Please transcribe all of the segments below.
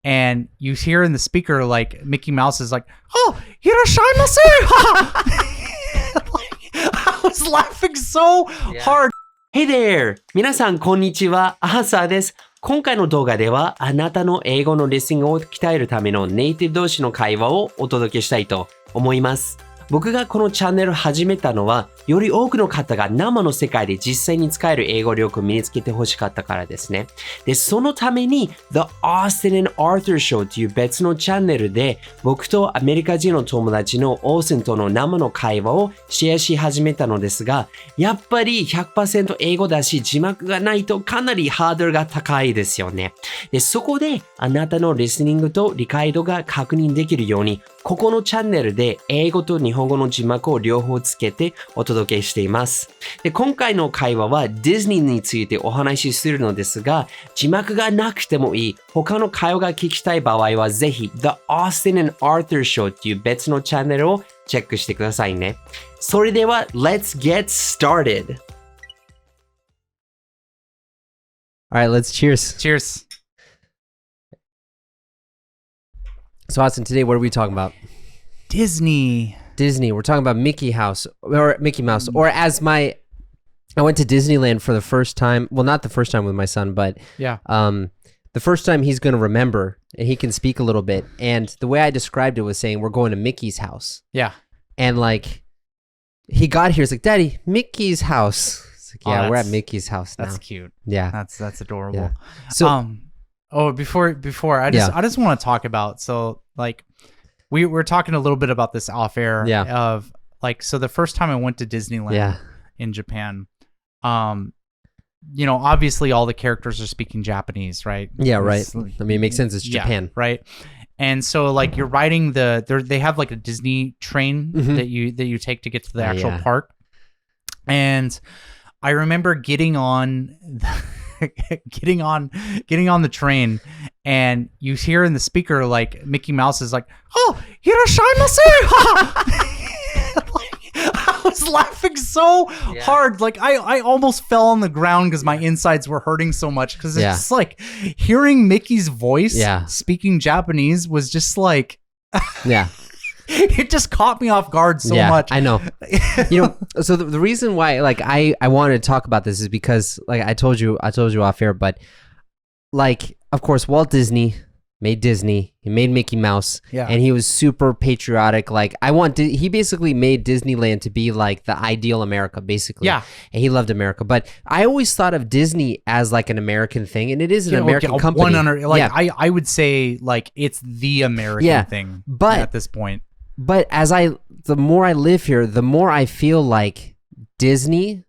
and you hear in the speaker like Mickey Mouse is like, "Oh, hirashimasu!" I was laughing so hard. Hey there! 皆さん、こんにちは。アハサーです。今回の動画では、あなたの英語のリスニングを鍛えるためのネイティブ同士の会話をお届けしたいと思います。僕がこのチャンネルを始めたのは、より多くの方が生の世界で実際に使える英語力を身につけてほしかったからですね。で、そのために The Austin and Arthur Show という別のチャンネルで僕とアメリカ人の友達のオースンとの生の会話をシェアし始めたのですが、やっぱり 100% 英語だし字幕がないとかなりハードルが高いですよね。で、そこであなたのリスニングと理解度が確認できるように、ここのチャンネルで英語と日本語の字幕を両方つけてお届けしています。で、今回の会話はディズニーについてお話しするのですが、字幕がなくてもいい、他の会話が聞きたい場合はぜひ The Austin and Arthur Show という別のチャンネルをチェックしてくださいね。それでは Let's get started! Alright, let's cheers. Cheers. So Austin, today what are we talking about? Disney. We're talking about Mickey Mouse, or as I went to Disneyland for the first time. Well, not the first time with my son, but the first time he's going to remember, and he can speak a little bit. And the way I described it was saying we're going to Mickey's house. Yeah. And like he got here, he's like, "Daddy, Mickey's house." It's like, yeah, we're at Mickey's house now. That's cute. Yeah, that's adorable. Yeah. So, before I just want to talk about, so like we were talking a little bit about this off air. Yeah. Of like, so the first time I went to Disneyland in Japan, you know, obviously all the characters are speaking Japanese, right? Yeah, right. I mean, it makes sense. It's Japan, right? And so like you're riding they have like a Disney train that you take to get to the actual park. And I remember getting on the train, and you hear in the speaker like Mickey Mouse is like, "Oh, hirashimasu!" I was laughing so hard, like I almost fell on the ground because my insides were hurting so much, because it's just like hearing Mickey's voice speaking Japanese was just like it just caught me off guard so much. I know. You know, so the reason why like I wanted to talk about this is because like I told you off air, but like of course Walt Disney made Disney, he made Mickey Mouse, and he was super patriotic. Like he basically made Disneyland to be like the ideal America, basically. Yeah, and he loved America. But I always thought of Disney as like an American thing, and it is an American company. I would say like it's the American thing, but at this point. But the more I live here, the more I feel like Disney,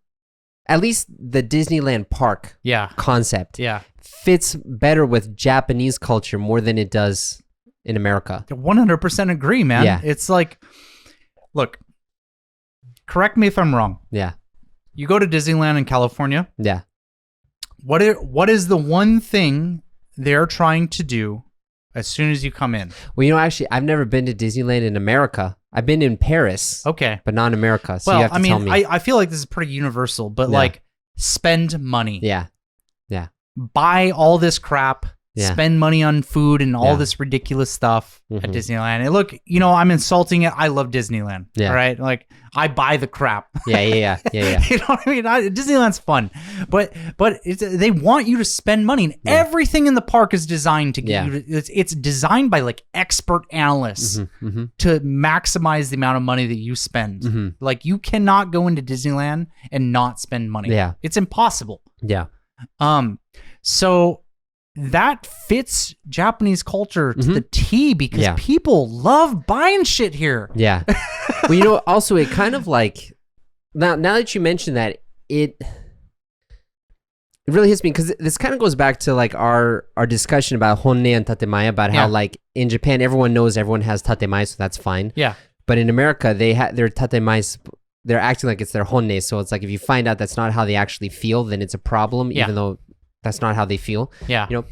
at least the Disneyland park concept, fits better with Japanese culture more than it does in America. 100% agree, man. Yeah. It's like, look, correct me if I'm wrong. Yeah. You go to Disneyland in California. Yeah. What is the one thing they're trying to do as soon as you come in? Well, you know, actually, I've never been to Disneyland in America. I've been in Paris. Okay. But not in America. So you have to tell me. I feel like this is pretty universal, but like spend money. Yeah. Yeah. Buy all this crap. Spend money on food and all this ridiculous stuff at Disneyland. And look, you know, I'm insulting it. I love Disneyland. Yeah. All right. Like I buy the crap. Yeah. You know what I mean? Disneyland's fun, but they want you to spend money, and everything in the park is designed to get you to, it's designed by like expert analysts to maximize the amount of money that you spend. Like you cannot go into Disneyland and not spend money. Yeah. It's impossible. Yeah. So that fits Japanese culture to the T, because people love buying shit here. Yeah. Well, you know, also it kind of like now that you mention that, it really hits me, because this kind of goes back to like our discussion about honne and tatemae, about how like in Japan everyone knows everyone has tatemae, so that's fine. Yeah. But in America they have their tatemae, they're acting like it's their honne, so it's like if you find out that's not how they actually feel, then it's a problem, even though that's not how they feel. Yeah. You know?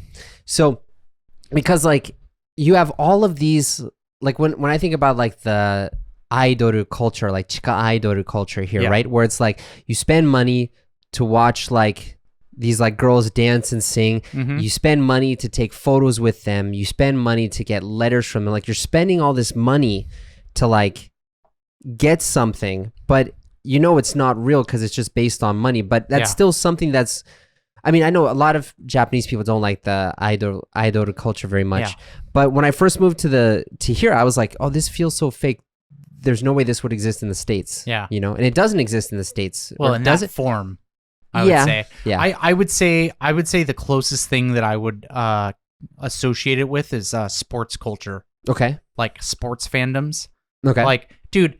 So because like you have all of these, like when I think about like the idol culture, like chika idol culture here, right? Where it's like you spend money to watch like these like girls dance and sing. Mhm. You spend money to take photos with them. You spend money to get letters from them. Like you're spending all this money to like get something, but you know it's not real because it's just based on money. But that's still something that's, I mean, I know a lot of Japanese people don't like the idol culture very much. But when I first moved to here, I was like, oh, this feels so fake. There's no way this would exist in the States. Yeah. You know, and it doesn't exist in the States. Well, Or in does that it? form, I would say. Yeah. I would say the closest thing that I would associate it with is sports culture, Okay. like sports fandoms. Okay. Like, dude,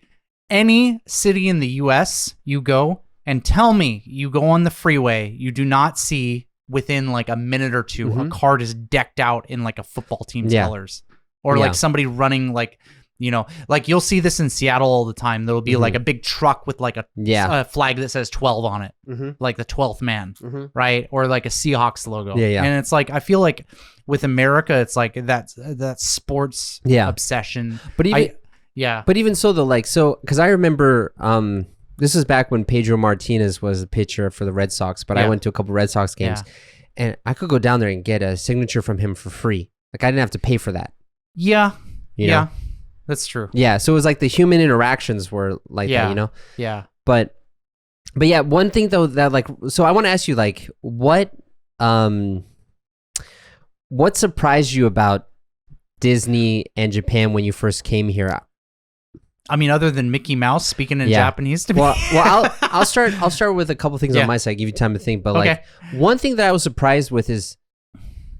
any city in the U.S. you go and tell me you go on the freeway, you do not see within like a minute or two a car just decked out in like a football team's colors, or like somebody running like. You know, like you'll see this in Seattle all the time. There'll be like a big truck with like a flag that says 12 on it, like the 12th man, right? Or like a Seahawks logo. Yeah. And it's like, I feel like with America, it's like that sports obsession. But even But even so though, like, so, because I remember, this is back when Pedro Martinez was a pitcher for the Red Sox, but I went to a couple Red Sox games and I could go down there and get a signature from him for free. Like I didn't have to pay for that. Yeah. You know? That's true. Yeah, so it was like the human interactions were like that, you know? Yeah. But yeah, one thing though that like, so I want to ask you like, what surprised you about Disney and Japan when you first came here? I mean, other than Mickey Mouse speaking in Japanese to me. Well, I'll start with a couple things on my side, give you time to think. But like one thing that I was surprised with is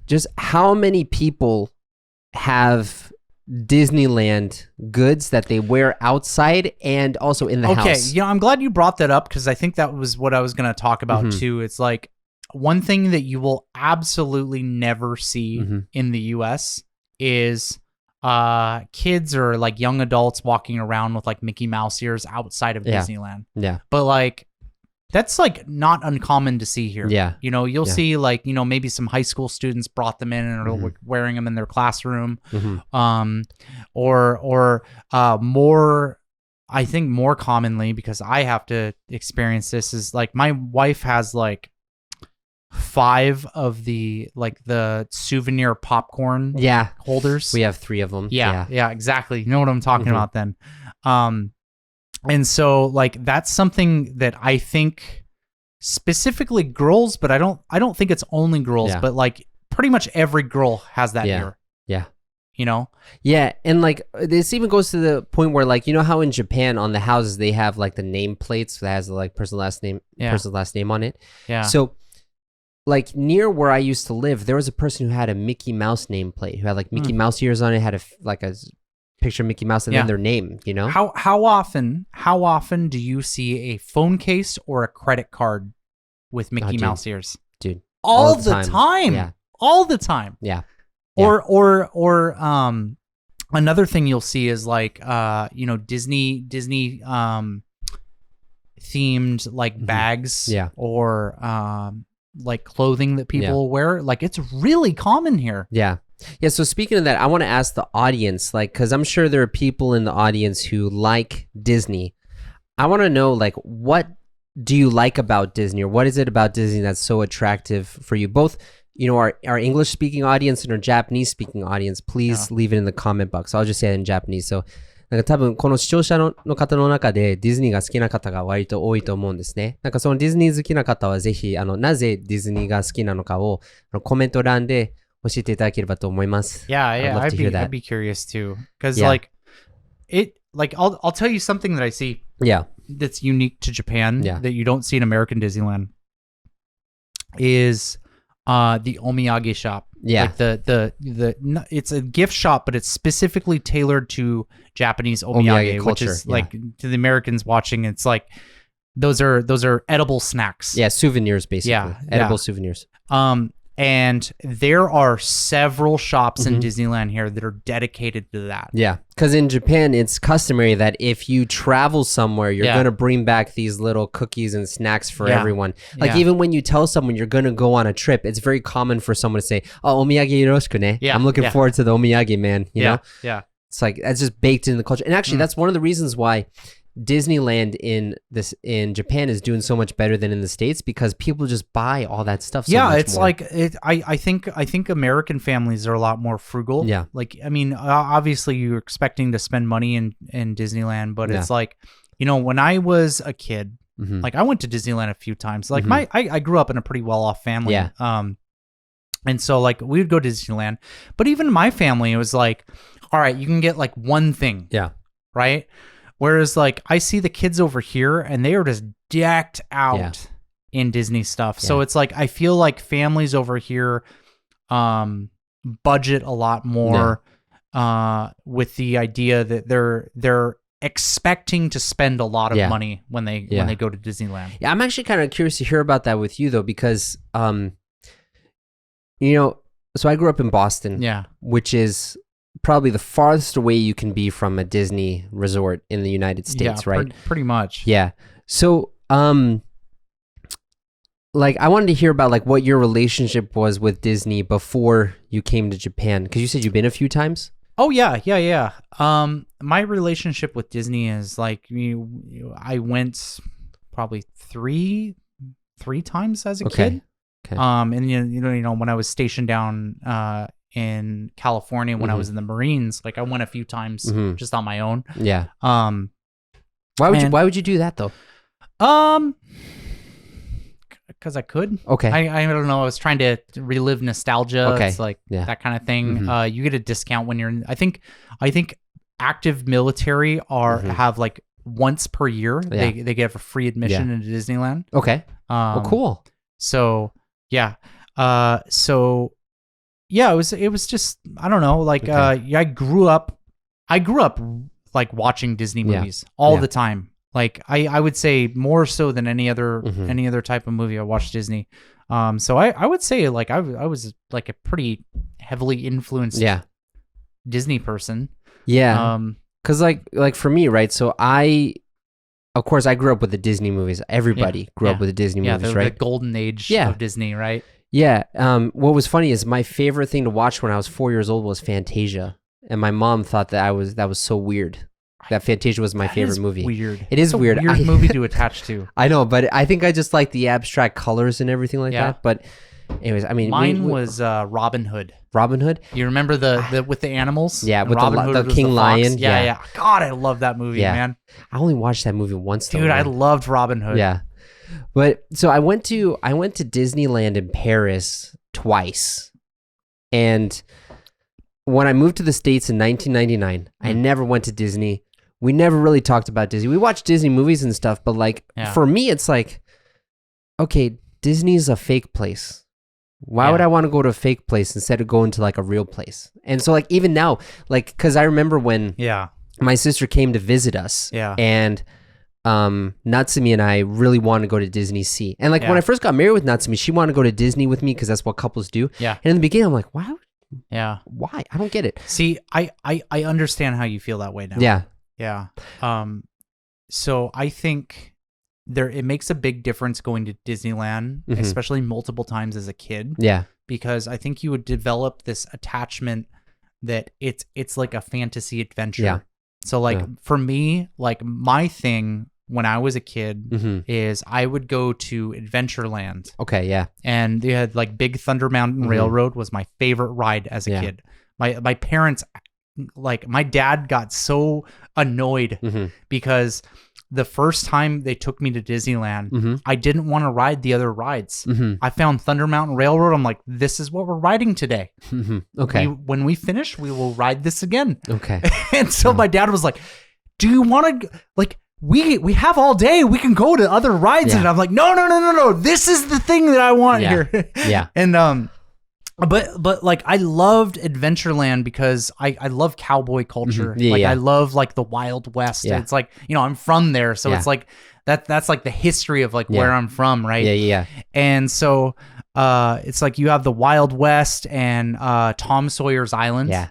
just how many people have Disneyland goods that they wear outside and also in the house. Okay, you know, I'm glad you brought that up because I think that was what I was going to talk about too. It's like one thing that you will absolutely never see in the US is kids or like young adults walking around with like Mickey Mouse ears outside of Disneyland. Yeah. But like that's like not uncommon to see here. Yeah. You know, you'll see like, you know, maybe some high school students brought them in and are wearing them in their classroom. Or more, I think more commonly, because I have to experience this, is like my wife has like 5 of the like the souvenir popcorn holders. We have 3 of them. Yeah, exactly. You know what I'm talking about then. And so like that's something that I think specifically girls, but I don't think it's only girls, but like pretty much every girl has that here. Yeah. You know? Yeah, and like this even goes to the point where like, you know how in Japan on the houses they have like the name plates that has like person's last name on it. Yeah. So like near where I used to live, there was a person who had a Mickey Mouse nameplate who had like Mickey Mouse ears on it, had a picture of Mickey Mouse and then their name, you know? How often do you see a phone case or a credit card with Mickey Mouse ears? Dude. All the time. Yeah. All the time. Yeah. Or another thing you'll see is like you know, Disney themed like bags or like clothing that people wear. Like it's really common here. Yeah. Yeah, so speaking of that, I want to ask the audience, like, because I'm sure there are people in the audience who like Disney. I want to know, like, what do you like about Disney, or what is it about Disney that's so attractive for you? Both, you know, our English-speaking audience and our Japanese-speaking audience, please leave it in the comment box. I'll just say it in Japanese. So, なんか多分この視聴者の方の中でディズニーが好きな方が割と多いと思うんですね。なんかそのディズニー好きな方はぜひなぜディズニーが好きなのかをコメント欄で教えていただければと思います。Yeah, I'd be curious too, because like I'll tell you something that I see. That's unique to Japan that you don't see in American Disneyland is the omiyage shop. Like the it's a gift shop, but it's specifically tailored to Japanese omiyage which is like to the Americans watching. It's like those are edible snacks. Yeah, souvenirs basically. Edible souvenirs. And there are several shops in Disneyland here that are dedicated to that. Yeah, because in Japan, it's customary that if you travel somewhere, you're going to bring back these little cookies and snacks for everyone. Like even when you tell someone you're going to go on a trip, it's very common for someone to say, "Oh, omiyage yoroshiku ne." I'm looking forward to the omiyage, man. You know? Yeah. It's like, that's just baked in the culture. And actually, that's one of the reasons why Disneyland in Japan is doing so much better than in the States because people just buy all that stuff so yeah, much it's more. like I think American families are a lot more frugal. Yeah. Like, I mean, obviously you're expecting to spend money in Disneyland, but it's like, you know, when I was a kid, like I went to Disneyland a few times. Like I grew up in a pretty well-off family. Yeah. And so like we would go to Disneyland, but even my family, it was like, all right, you can get like one thing. Yeah. Right. Whereas like I see the kids over here and they are just decked out in Disney stuff. Yeah. So it's like I feel like families over here budget a lot more with the idea that they're expecting to spend a lot of money when they go to Disneyland. Yeah, I'm actually kind of curious to hear about that with you though, because you know, so I grew up in Boston, which is probably the farthest away you can be from a Disney resort in the United States, right? Pretty much. Yeah. So, like, I wanted to hear about like what your relationship was with Disney before you came to Japan, because you said you've been a few times. Oh yeah. My relationship with Disney is like I went probably three times as a kid. Okay. And you know when I was stationed down in California when I was in the Marines, like I went a few times just on my own. Yeah. Why would you do that though? Because I could. Okay. I don't know. I was trying to relive nostalgia. Okay. It's like that kind of thing. You get a discount when you're in. I think active military have like once per year they get a free admission into Disneyland. Okay. Oh, cool. So yeah. Yeah, it was just I don't know, like I grew up like watching Disney movies all the time. Like I would say more so than any other type of movie I watched Disney. So I would say like I was like a pretty heavily influenced Disney person. Yeah. Cuz like for me, right? So of course I grew up with the Disney movies. Everybody grew up with the Disney movies, right? The golden age of Disney, right? Yeah. What was funny is my favorite thing to watch when I was 4 years old was Fantasia, and my mom thought that was so weird. That Fantasia was my favorite movie. Weird. It is weird. Weird movie to attach to. I know, but I think I just like the abstract colors and everything like that. But anyways, I mean, mine was Robin Hood. Robin Hood. You remember the with the animals? Yeah, with Robin Hood the King Lion. Yeah. God, I love that movie, man. I only watched that movie once, though. Dude, I loved Robin Hood. Yeah. But so I went to Disneyland in Paris twice, and when I moved to the States in 1999, I never went to Disney. We never really talked about Disney. We watched Disney movies and stuff, but like for me, it's like, okay, Disney's a fake place. Why would I want to go to a fake place instead of going to like a real place? And so like even now, like because I remember when my sister came to visit us, and Natsumi and I really wanted to go to Disney Sea. And like when I first got married with Natsumi, she wanted to go to Disney with me because that's what couples do. Yeah. And in the beginning, I'm like, why? Why? I don't get it. See, I understand how you feel that way now. Yeah. Yeah. So I think it makes a big difference going to Disneyland, especially multiple times as a kid. Yeah. Because I think you would develop this attachment that it's like a fantasy adventure. Yeah. So like for me, like my thing when I was a kid is I would go to Adventureland. Okay, yeah. And they had like Big Thunder Mountain Railroad was my favorite ride as a kid. My parents, like my dad got so annoyed because the first time they took me to Disneyland, I didn't want to ride the other rides. I found Thunder Mountain Railroad. I'm like, this is what we're riding today. Okay. When we finish, we will ride this again. Okay. And so my dad was like, do you want to, like, we have all day. We can go to other rides. And I'm like, no. This is the thing that I want here. Yeah. And, but like I loved Adventureland because I love cowboy culture. I love like the Wild West. Yeah. It's like, you know, I'm from there. So it's like that's like the history of like where I'm from, right? Yeah. And so it's like you have the Wild West and Tom Sawyer's Island. Yeah.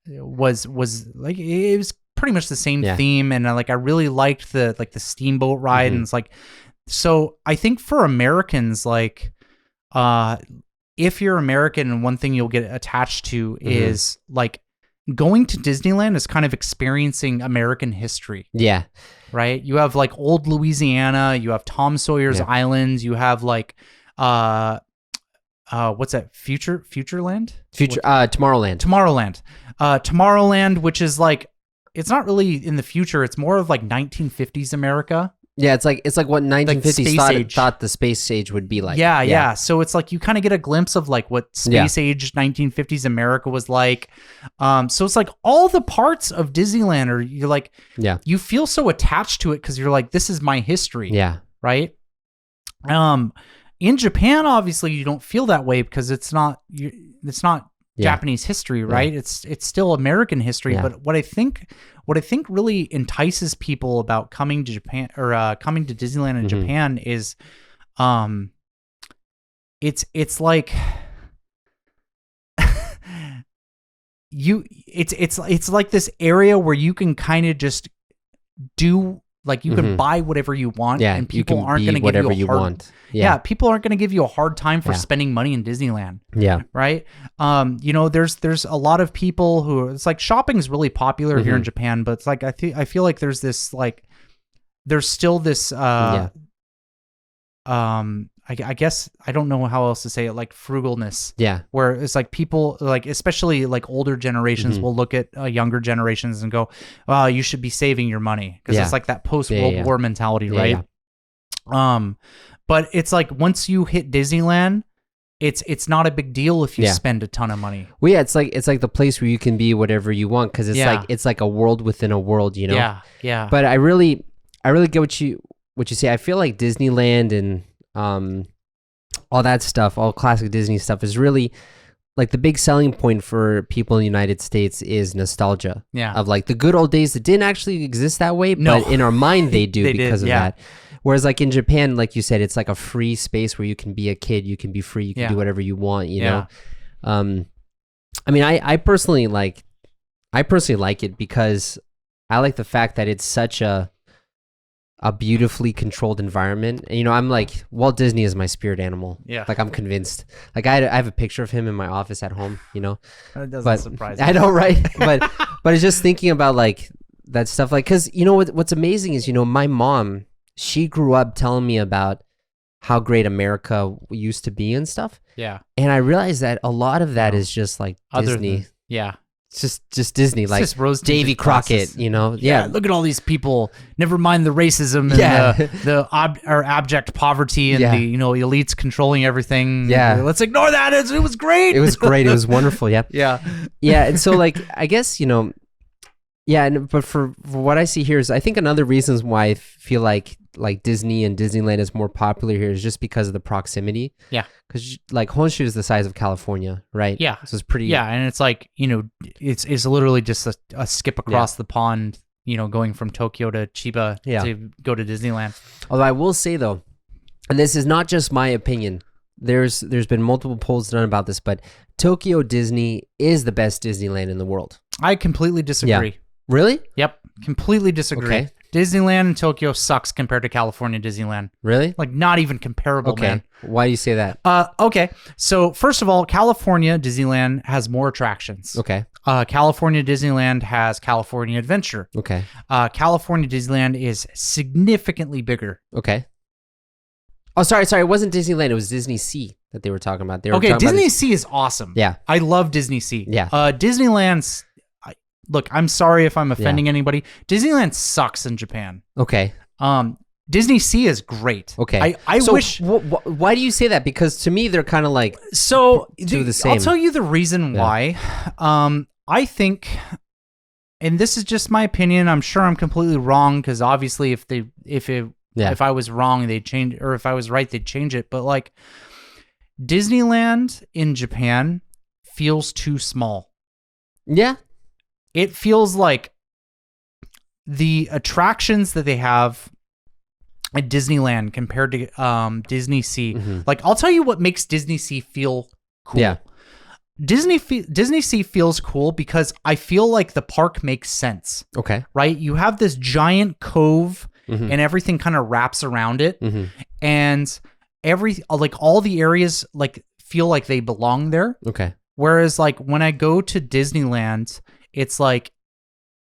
Was like it was pretty much the same theme, and like I really liked the steamboat ride, and it's like, so I think for Americans, like if you're American, and one thing you'll get attached to is like going to Disneyland is kind of experiencing American history. Yeah. Right? You have like old Louisiana, you have Tom Sawyer's Islands, you have like what's that? Futureland? Tomorrowland. Tomorrowland, which is like, it's not really in the future, it's more of like 1950s America. Yeah, it's like what 1950s thought the space age would be like. Yeah. So it's like you kind of get a glimpse of like what space age 1950s America was like. So it's like all the parts of Disneyland are, you're like, you feel so attached to it because you're like, this is my history. Yeah. Right. In Japan, obviously, you don't feel that way because it's not Japanese history, right? It's still American history. Yeah. But what I think really entices people about coming to Japan or coming to Disneyland in Japan is, it's like it's like this area where you can kind of just do. Like you can buy whatever you want, and people aren't going to give you a hard. People aren't going to give you a hard time for spending money in Disneyland. Yeah, right. There's a lot of people who it's like shopping is really popular here in Japan, but it's like I feel like there's this like there's still this I guess I don't know how else to say it, like frugalness. Yeah. Where it's like people like, especially like older generations will look at younger generations and go, "Oh, you should be saving your money." Because it's like that post-World War mentality, right? But it's like once you hit Disneyland, it's not a big deal if you spend a ton of money. Well, yeah, it's like the place where you can be whatever you want because it's like a world within a world, you know? Yeah. But I really get what you say. I feel like Disneyland and all that stuff, all classic Disney stuff is really like the big selling point for people in the United States is nostalgia. Yeah. Of like the good old days that didn't actually exist that way, but in our mind they do because of that. Whereas like in Japan, like you said, it's like a free space where you can be a kid, you can be free, you can do whatever you want, you know? I mean, I personally like it because I like the fact that it's such a beautifully controlled environment. And, you know, I'm like, Walt Disney is my spirit animal. Yeah. Like I'm convinced. Like I have a picture of him in my office at home, you know. That doesn't surprise me. I know, right? but it's just thinking about like that stuff, like, cause you know what's amazing is, you know, my mom, she grew up telling me about how great America used to be and stuff. Yeah. And I realized that a lot of that is just like Disney. It's just Disney, it's like just Davy Crockett, you know? Yeah. Look at all these people. Never mind the racism and the abject poverty and the, you know, elites controlling everything. Yeah. Let's ignore that. It was great. It was great. It was wonderful. Yeah. Yeah. And so like, I guess, you know, but for what I see here is I think another reasons why I feel like Disney and Disneyland is more popular here is just because of the proximity. Yeah. Because like Honshu is the size of California, right? Yeah. So it's pretty. Yeah, and it's like, you know, it's literally just a skip across the pond, you know, going from Tokyo to Chiba to go to Disneyland. Although I will say though, and this is not just my opinion, there's been multiple polls done about this, but Tokyo Disney is the best Disneyland in the world. I completely disagree. Yeah. Really? Yep. Completely disagree. Okay. Disneyland in Tokyo sucks compared to California Disneyland. Really? Like not even comparable, man. Why do you say that? Okay. So first of all, California Disneyland has more attractions. Okay. California Disneyland has California Adventure. Okay. California Disneyland is significantly bigger. Okay. Oh, sorry. It wasn't Disneyland. It was Disney Sea that they were talking about. Disney Sea is awesome. Yeah. I love Disney Sea. Yeah. Disneyland's... Look, I'm sorry if I'm offending anybody. Disneyland sucks in Japan. Okay. Disney Sea is great. Okay. I wish... why do you say that? Because to me, they're kind of like... So, the same. I'll tell you the reason why. I think... And this is just my opinion. I'm sure I'm completely wrong because obviously if I was wrong, they'd change... Or if I was right, they'd change it. But like, Disneyland in Japan feels too small. Yeah. It feels like the attractions that they have at Disneyland compared to Disney Sea. Like, I'll tell you what makes Disney Sea feel cool. Yeah. Disney Sea feels cool because I feel like the park makes sense. Okay. Right? You have this giant cove and everything kind of wraps around it. And all the areas like feel like they belong there. Okay. Whereas like when I go to Disneyland, it's like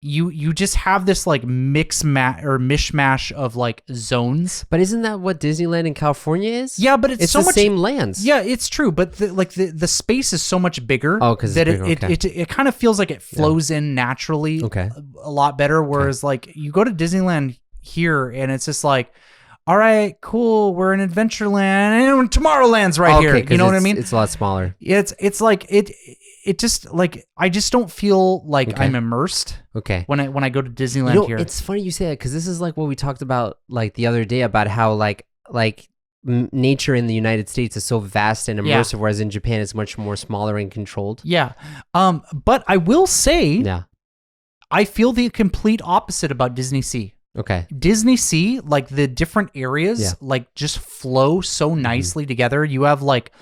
you just have this like mishmash of like zones. But isn't that what Disneyland in California is? Yeah, but it's so the much same lands. Yeah, it's true, but the space is so much bigger. Oh, because that it kind of feels like it flows in naturally. Okay. A lot better. Whereas like you go to Disneyland here and it's just like, all right, cool, we're in Adventureland and Tomorrowland's right here. You know what I mean? It's a lot smaller. It's like it just like I just don't feel like I'm immersed. Okay. When I go to Disneyland here. It's funny you say that because this is like what we talked about like the other day about how like nature in the United States is so vast and immersive, whereas in Japan it's much more smaller and controlled. Yeah. But I will say, I feel the complete opposite about Disney Sea. Okay. Disney Sea, like the different areas, like just flow so nicely together. You have like,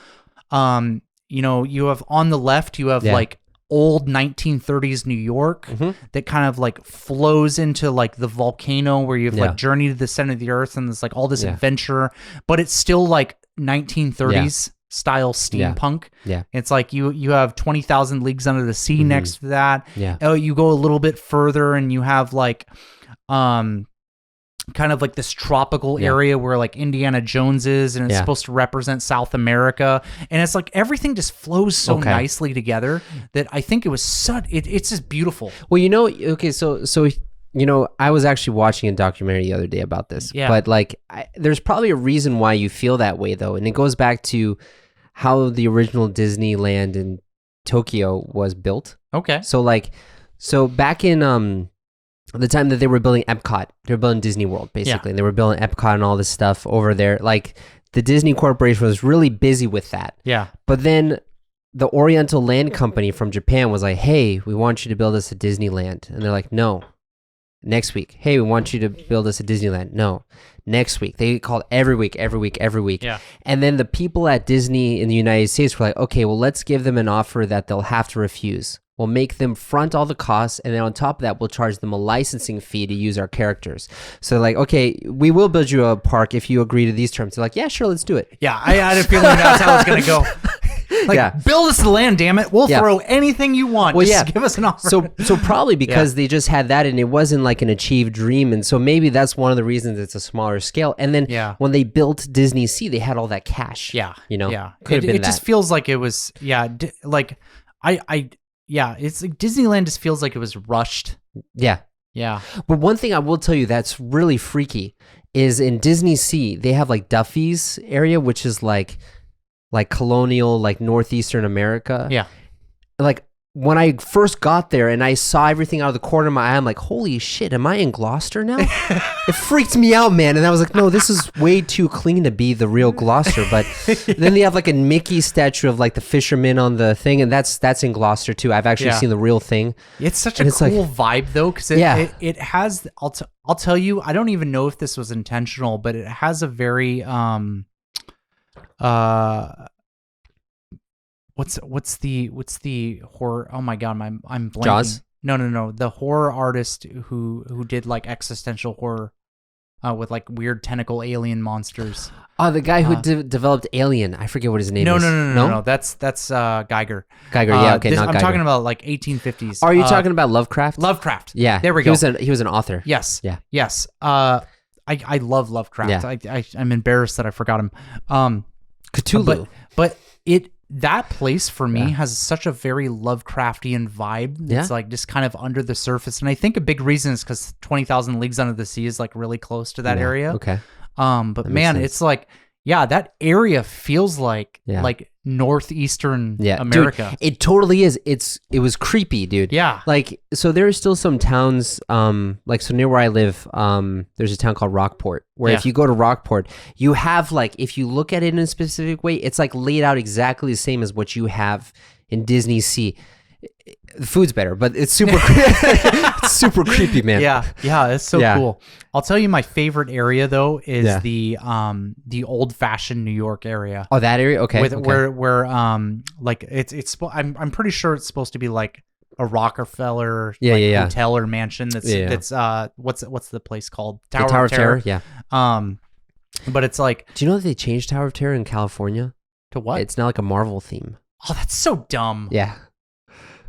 you have on the left, you have like old 1930s New York that kind of like flows into like the volcano where you have like Journey to the Center of the Earth and there's like all this adventure, but it's still like 1930s style steampunk. Yeah. It's like you have 20,000 Leagues Under the Sea next to that. Yeah. Oh, you go a little bit further and you have like kind of like this tropical area where like Indiana Jones is and it's supposed to represent South America, and it's like everything just flows so nicely together that I think it was it's just beautiful. Well, so I was actually watching a documentary the other day about this, but like there's probably a reason why you feel that way though, and it goes back to how the original Disneyland in Tokyo was built. Okay. So back in the time that they were building Epcot, they were building Disney World, basically. And they were building Epcot and all this stuff over there. Like, the Disney Corporation was really busy with that. Yeah. But then the Oriental Land Company from Japan was like, hey, we want you to build us a Disneyland. And they're like, no. Next week. Hey, we want you to build us a Disneyland. No. Next week. They called every week. Yeah. And then the people at Disney in the United States were like, okay, well, let's give them an offer that they'll have to refuse. We'll make them front all the costs, and then on top of that, we'll charge them a licensing fee to use our characters. So like, okay, we will build you a park if you agree to these terms. They're like, yeah, sure, let's do it. Yeah, I had a feeling that's how it's going to go. Build us the land, damn it. We'll throw anything you want. Well, just give us an offer. So probably because they just had that and it wasn't like an achieved dream. And so maybe that's one of the reasons it's a smaller scale. And then when they built Disney Sea, they had all that cash. Yeah. Could have been it just feels like it was, it's like Disneyland just feels like it was rushed. Yeah. Yeah. But one thing I will tell you that's really freaky is in Disney Sea, they have like Duffy's area, which is like colonial, like Northeastern America. Yeah. Like when I first got there and I saw everything out of the corner of my eye, I'm like, holy shit, am I in Gloucester now? It freaked me out, man. And I was like, no, this is way too clean to be the real Gloucester. But then they have like a Mickey statue of like the fisherman on the thing. And that's in Gloucester too. I've actually seen the real thing. It's such a cool vibe though. Cause it has, I'll tell you, I don't even know if this was intentional, but it has a very, what's the horror? Oh my god, I'm blanking. Jaws? No. The horror artist who did like existential horror with like weird tentacle alien monsters. Oh, the guy who developed Alien. I forget what his name is. No. That's Geiger. Geiger, yeah, okay, not I'm Geiger. talking about like 1850s. Are you talking about Lovecraft? Lovecraft. Yeah. There we go. He was an author. Yes. Yeah. Yes. I love Lovecraft. Yeah. I'm embarrassed that I forgot him. Cthulhu. But that place for me has such a very Lovecraftian vibe. It's like just kind of under the surface. And I think a big reason is because 20,000 Leagues Under the Sea is like really close to that area. Okay. But man, it's like, that area feels like northeastern America. Dude, it totally is. It was creepy, dude. Yeah. Like, so there are still some towns, like, so near where I live, there's a town called Rockport, where if you go to Rockport, you have like, if you look at it in a specific way, it's like laid out exactly the same as what you have in Disney Sea. The food's better, but it's super it's super creepy, man. Yeah, it's so cool. I'll tell you my favorite area though is the old-fashioned New York area. Oh, that area? Okay. Where like I'm pretty sure it's supposed to be like a Rockefeller hotel or mansion that's what's the place called? Tower of Terror. Yeah. But it's like, do you know that they changed Tower of Terror in California? To what? It's now like a Marvel theme. Oh, that's so dumb. Yeah.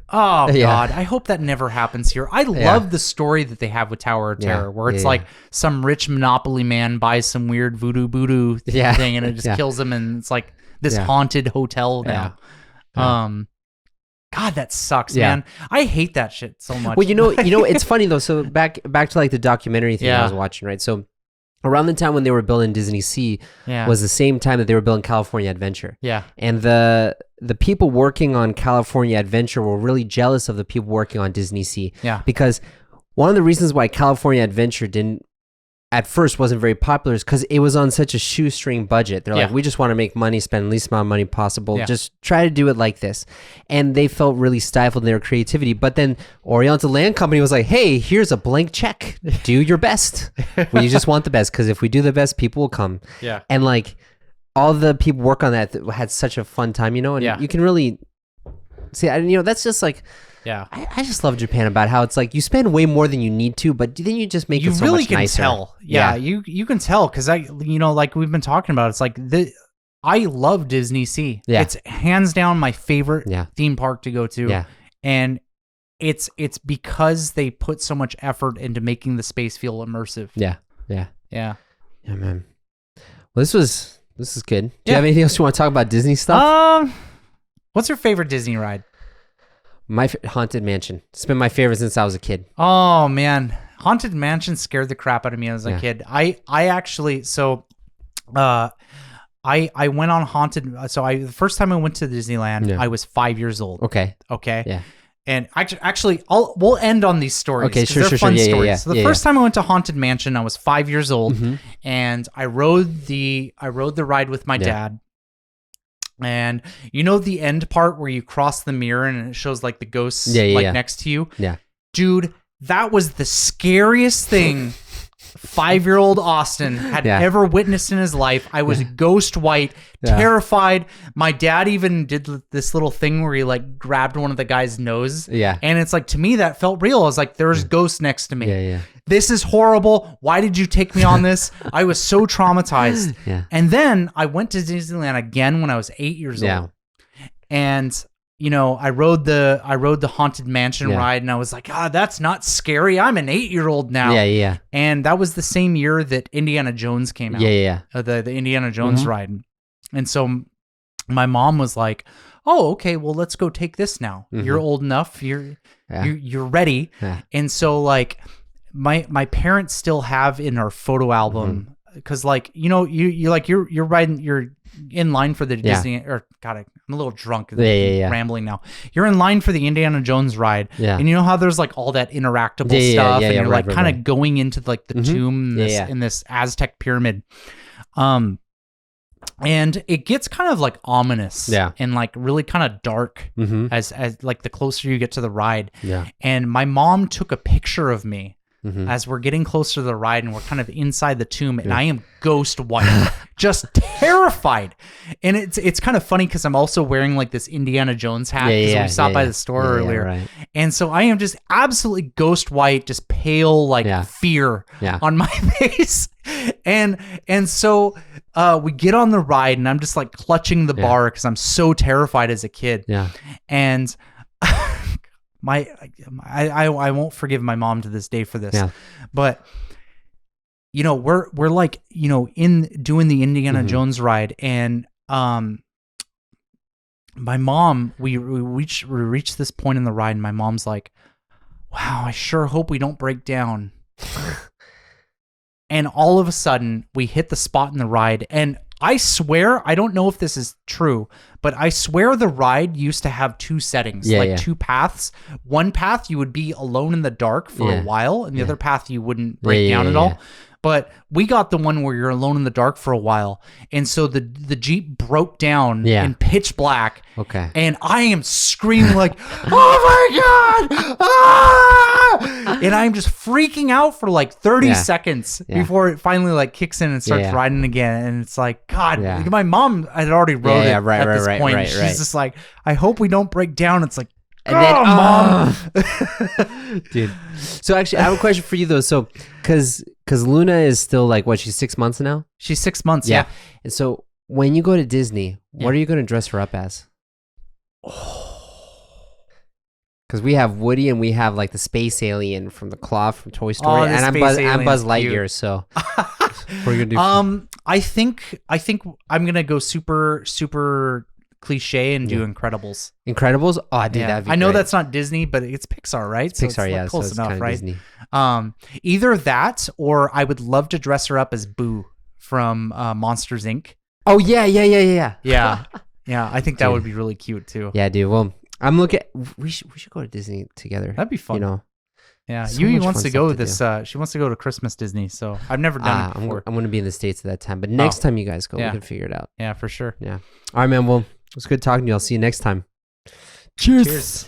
Oh Yeah. God, I hope that never happens here. I love the story that they have with Tower of Terror, where it's like some rich Monopoly man buys some weird voodoo thing, and it just kills him, and it's like this haunted hotel now. God, that sucks, man. I hate that shit so much. Well, you know, it's funny though. So back to like the documentary thing I was watching, right? So around the time when they were building Disney Sea was the same time that they were building California Adventure. Yeah. And the people working on California Adventure were really jealous of the people working on Disney Sea. Yeah. Because one of the reasons why California Adventure at first wasn't very popular is because it was on such a shoestring budget. They're like, we just want to make money, spend the least amount of money possible. Just try to do it like this. And they felt really stifled in their creativity. But then Oriental Land Company was like, hey, here's a blank check. Do your best. We just want the best, because if we do the best, people will come. Yeah. And like all the people work on that had such a fun time, and you can really see, that's just like, I just love Japan about how it's like you spend way more than you need to, but then you just make it so much nicer. Tell. Yeah, you can tell, because like we've been talking about, it's like I love Disney Sea. Yeah. It's hands down my favorite theme park to go to. Yeah. And it's because they put so much effort into making the space feel immersive. Yeah, man. Well, this is good. Do you have anything else you want to talk about Disney stuff? What's your favorite Disney ride? My Haunted Mansion. It's been my favorite since I was a kid. Oh man, Haunted Mansion scared the crap out of me as a kid. I actually I went on Haunted. So the first time I went to Disneyland, I was 5 years old. Okay. Yeah. And actually, we'll end on these stories. Okay, sure. Fun stories. Yeah. So the first time I went to Haunted Mansion, I was 5 years old, and I rode the ride with my dad. And you know the end part where you cross the mirror and it shows like the ghosts next to you? Yeah. Dude, that was the scariest thing 5-year-old Austin had ever witnessed in his life. I was ghost white, terrified. My dad even did this little thing where he like grabbed one of the guy's nose. Yeah. And it's like, to me, that felt real. I was like, there's ghosts next to me. Yeah. This is horrible. Why did you take me on this? I was so traumatized. Yeah. And then I went to Disneyland again when I was 8 years old. And I rode the Haunted Mansion ride, and I was like, that's not scary. I'm an 8-year-old now. Yeah. And that was the same year that Indiana Jones came out. Yeah. The Indiana Jones ride. And so my mom was like, oh, okay, well, let's go take this now. You're old enough. You're ready. Yeah. And so like my parents still have in our photo album, because like, you're riding, you're in line for the Disney, or God, I'm a little drunk. Rambling now. You're in line for the Indiana Jones ride. Yeah. And you know how there's like all that interactable stuff, and you're like kind of going into like the tomb in this Aztec pyramid. And it gets kind of like ominous and like really kind of dark as like the closer you get to the ride. Yeah. And my mom took a picture of me as we're getting closer to the ride, and we're kind of inside the tomb, and I am ghost white, just terrified. And it's kind of funny because I'm also wearing like this Indiana Jones hat because we stopped by the store earlier. Right. And so I am just absolutely ghost white, just pale, like fear on my face. And so we get on the ride, and I'm just like clutching the bar because I'm so terrified as a kid. Yeah. And I won't forgive my mom to this day for this. Yeah. But we're like, in doing the Indiana Jones ride, and my mom, we reach this point in the ride, and my mom's like, wow, I sure hope we don't break down. And all of a sudden we hit the spot in the ride, and I swear, I don't know if this is true, but I swear the ride used to have two settings, two paths. One path you would be alone in the dark for a while, and the other path you wouldn't break down at all. But we got the one where you're alone in the dark for a while. And so the Jeep broke down in pitch black. Okay. And I am screaming like, oh my God! Ah! And I'm just freaking out for like 30 seconds before it finally like kicks in and starts riding again. And it's like, God, my mom had already rode it at this point. She's just like, I hope we don't break down. It's like, and Mom. Dude. So actually, I have a question for you though. So, because Luna is still like, what, she's 6 months now? She's 6 months, yeah. And so when you go to Disney, what are you going to dress her up as? Because we have Woody and we have like the space alien from the claw from Toy Story, Oh, and I'm Buzz Lightyear. cute. So what are you gonna do? I think I'm gonna go super cliche and do Incredibles. Incredibles? Oh, I do Yeah. that'd be I know great. that's not Disney, but it's Pixar, right? It's Pixar, like yeah. close so it's enough, kind of right? Disney. Either that, or I would love to dress her up as Boo from Monsters Inc. Oh yeah. Yeah, yeah. I think that would be really cute too. Yeah, dude. Well, I'm looking. We should go to Disney together. That'd be fun. You know. Yeah, So Yui much wants fun to stuff go to this. She wants to go to Christmas Disney, so I've never done it before. I'm going to be in the States at that time, but next time you guys go, Yeah. we can figure it out. Yeah, for sure. Yeah. All right, man. Well, it was good talking to you. I'll see you next time. Cheers.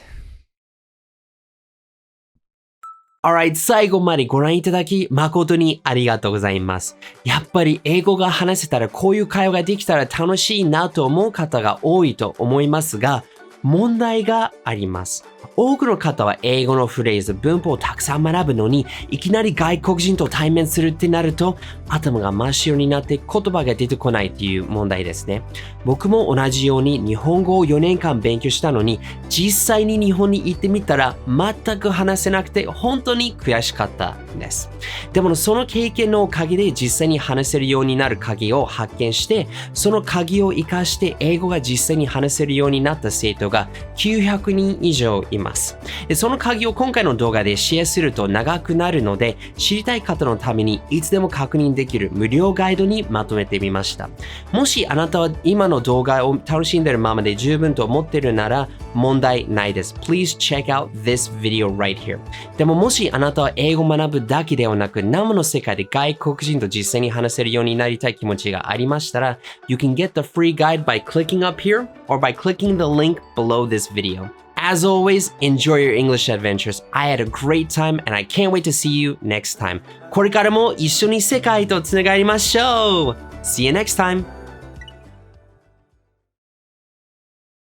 Alright, 最後までご覧いただき誠にありがとうございます。やっぱり英語が話せたらこういう会話ができたら楽しいなと思う方が多いと思いますが、問題があります。多くの方は英語のフレーズ、文法をたくさん学ぶのに、いきなり外国人と対面するってなると、頭が真っ白になって言葉が出てこないっていう問題ですね。僕も同じように日本語を4年間勉強したのに、実際に日本に行ってみたら全く話せなくて本当に悔しかったんです。でもその経験のおかげで実際に話せるようになる鍵を発見して、その鍵を活かして英語が実際に話せるようになった生徒が900人以上います。でその鍵を今回の動画でシェアすると長くなるので、知りたい方のためにいつでも確認できる無料ガイドにまとめてみました。もしあなたは今の動画を楽しんでいるままで十分と思っているなら問題ないです。Please check out this video right here. でももしあなたは英語を学ぶだけではなく、生の世界で外国人と実際に話せるようになりたい気持ちがありましたら、You can get the free guide by clicking up here or by clicking the link below this video. As always, enjoy your English adventures. I had a great time and I can't wait to see you next time. これからも一緒に世界とつながりましょう. See you next time.